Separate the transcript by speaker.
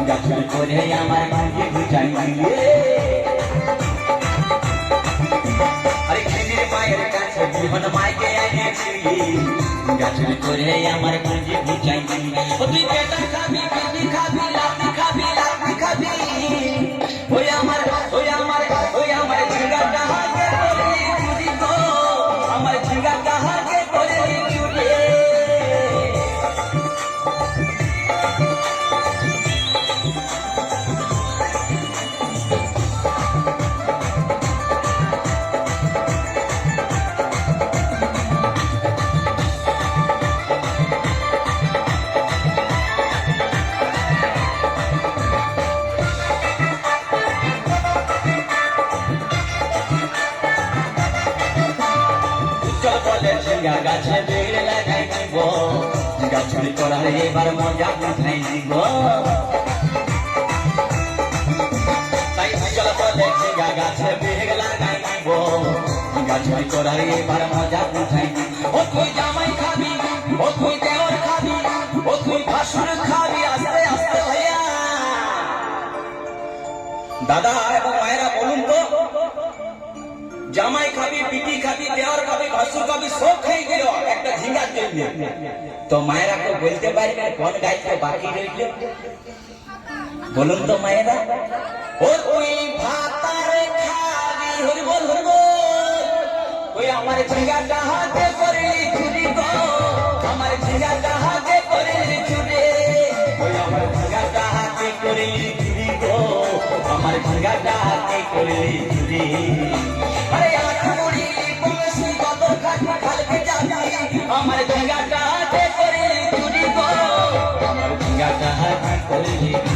Speaker 1: গাছুরি করে আমার ভাগ্যে বুঝাই দিলে আরে খেলির মায়ের কাছে জীবন মাইকে এনেছি গাছুরি করে আমার ভাগ্যে বুঝাই দিলে ও তুই পেটা খাবি পিঠি খাবি লাতি খাবি লাতি খাবি ওই আমার ঝিঙ্গাটা হাতে করে চুরি গো আমার ঝিঙ্গাটা হাতে করে চুরি গাছে বেড় লাগাই দিব গাছুরি করার এবার মজা উঠাই দিব তাই চল বলে গাছে বেড় লাগাই দিব গাছুরি করার এবার মজা উঠাই দিব ও তুই জামাই খাবি ও তুই দেওর খাবি ও তুই ভাসুর খাবি আস্তে আস্তে ভাইয়া দাদা এবং মায়েরা বলুন তো জামাই খাবি পিটি খাবি দেওয়ার খাবি ভাসুর খাবি সব খেয়ে গেল একটা ঝিঙ্গার জন্য তো মায়েরা তো বলতে পারবে কোন গাইতে বাকি রইল বলুন তো মায়েরা ও তুই ভাতারে খাবি হরি বল ওই আমার ঝিঙ্গাটা হাতে করে চুরি গো আমার ঝিঙ্গাটা হাতে করে চুরি ওই আমার ঝিঙ্গাটা হাতে করে চুরি গো আমার ঝিঙ্গাটা হাতে করে চুরি আমার ঝিঙ্গাটা হাতে করে চুরি গো আমার ঝিঙ্গাটা হাতে করে